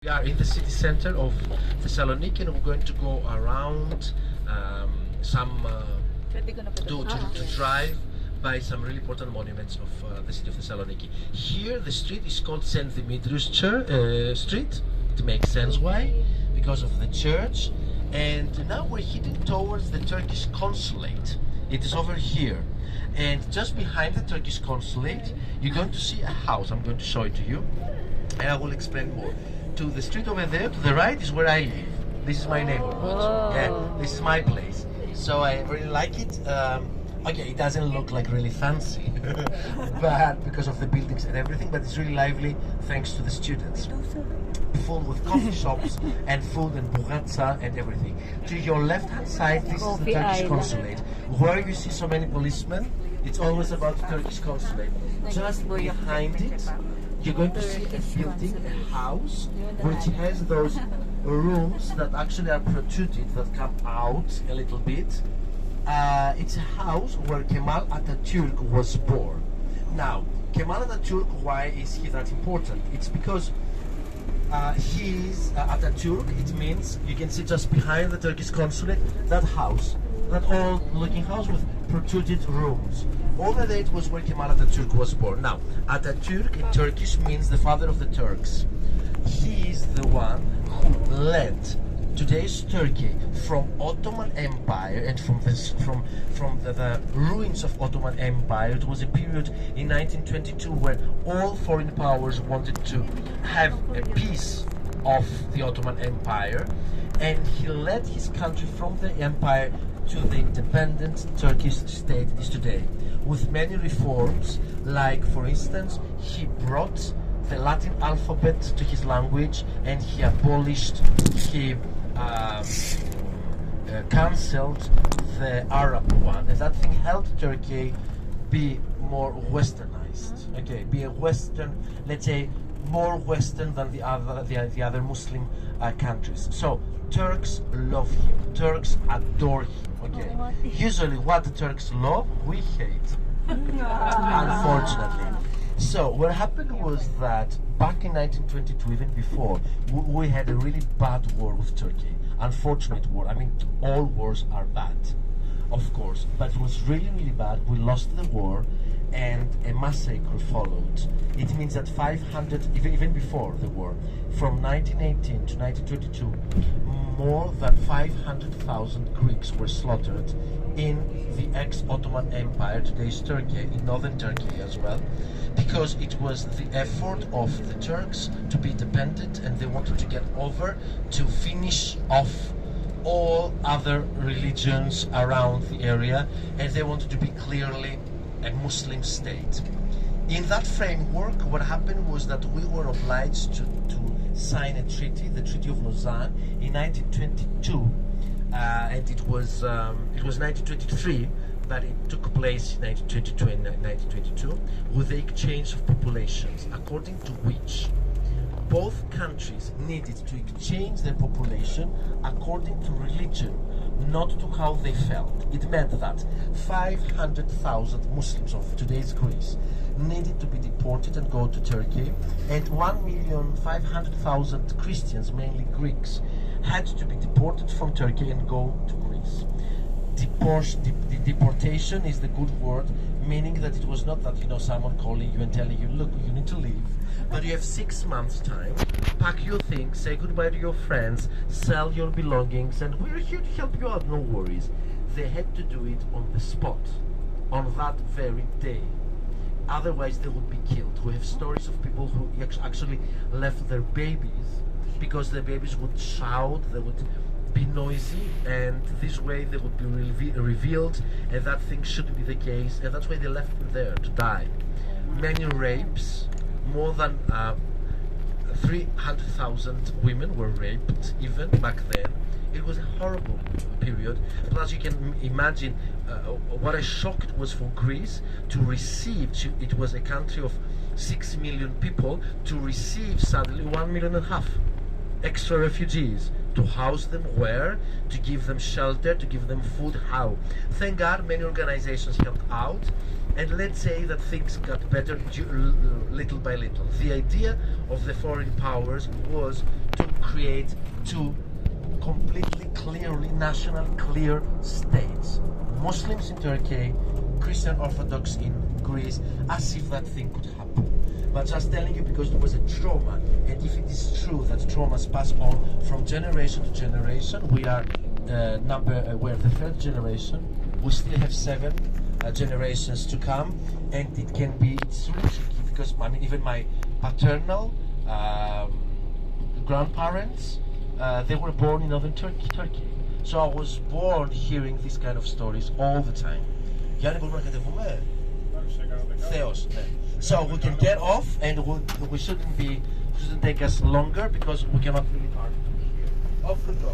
We are in the city center of Thessaloniki, and we're going to go around to drive by some really important monuments of the city of Thessaloniki. Here, the street is called St. Dimitrios Street. It makes sense why, because of the church. And now we're heading towards the Turkish consulate. It is over here. And just behind the Turkish consulate, you're going to see a house. I'm going to show it to you, and I will explain more. To the street over there, to the right, is where I live. This is my neighborhood. Yeah, this is my place. So I really like it. Okay, it doesn't look like really fancy, but because of the buildings and everything, but it's really lively thanks to the students. Full with coffee shops and food and burratsa and everything. To your left-hand side, this is the Turkish consulate. Where you see so many policemen, it's always about the Turkish consulate. Just behind it, you're going to see a building, a house, which has those rooms that actually are protruded, that come out a little bit. It's a house where Kemal Atatürk was born. Now, Kemal Atatürk, why is he that important? It's because he's Atatürk. It means, you can see just behind the Turkish consulate, that house, that old looking house with protruded rooms. Over there, it was where Kemal Atatürk was born. Now, Atatürk in Turkish means the father of the Turks. He is the one who led today's Turkey from Ottoman Empire and from the ruins of Ottoman Empire. It was a period in 1922 where all foreign powers wanted to have a piece of the Ottoman Empire, and he led his country from the empire to the independent Turkish state it is today, with many reforms, like for instance, he brought the Latin alphabet to his language, and he abolished, he cancelled the Arab one, and that thing helped Turkey be more westernized. Okay, be a Western, let's say, more Western than the other Muslim countries. So Turks love him. Turks adore him. Okay. Usually, what the Turks love, we hate. Unfortunately. So what happened was that back in 1922, even before, we had a really bad war with Turkey. Unfortunate war. I mean, all wars are bad, of course, but it was really, really bad. We lost the war, and a massacre followed. It means that 500, even before the war, from 1918 to 1922, more than 500,000 Greeks were slaughtered in the ex-Ottoman Empire, today's Turkey, in northern Turkey as well, because it was the effort of the Turks to be independent, and they wanted to get over to finish off all other religions around the area, and they wanted to be clearly a Muslim state. In that framework, what happened was that we were obliged to sign a treaty, the Treaty of Lausanne, in 1922, and it was 1923, but it took place in 1922 and 1922 with the exchange of populations, according to which both countries needed to exchange their population according to religion, not to how they felt. It meant that 500,000 Muslims of today's Greece needed to be deported and go to Turkey, and 1,500,000 Christians, mainly Greeks, had to be deported from Turkey and go to Greece. Deportation is the good word, meaning that it was not that, someone calling you and telling you, look, you need to leave, but you have 6 months time, pack your things, say goodbye to your friends, sell your belongings, and we're here to help you out, no worries. They had to do it on the spot, on that very day. Otherwise they would be killed. We have stories of people who actually left their babies because their babies would shout, they would be noisy, and this way they would be revealed, and that thing shouldn't be the case, and that's why they left them there to die. Many rapes, more than 300,000 women were raped even back then. It was a horrible period. Plus, you can imagine what a shock it was for Greece to receive. It was a country of 6 million people, to receive suddenly 1.5 million extra refugees. To house them where? To give them shelter, to give them food, how? Thank God many organizations helped out, and let's say that things got better little by little. The idea of the foreign powers was create two completely clearly national clear states. Muslims in Turkey, Christian Orthodox in Greece, as if that thing could happen. But just telling you because it was a trauma, and if it is true that traumas pass on from generation to generation, we're the third generation. We still have 7 generations to come, and it's really tricky because I mean even my paternal grandparents, they were born in northern Turkey. So I was born hearing these kind of stories all the time. Γιάννη, μπορούμε να κατεβούμε? Θεός, ναι. So we can get off, and we shouldn't take us longer because we cannot really park here. Off we go.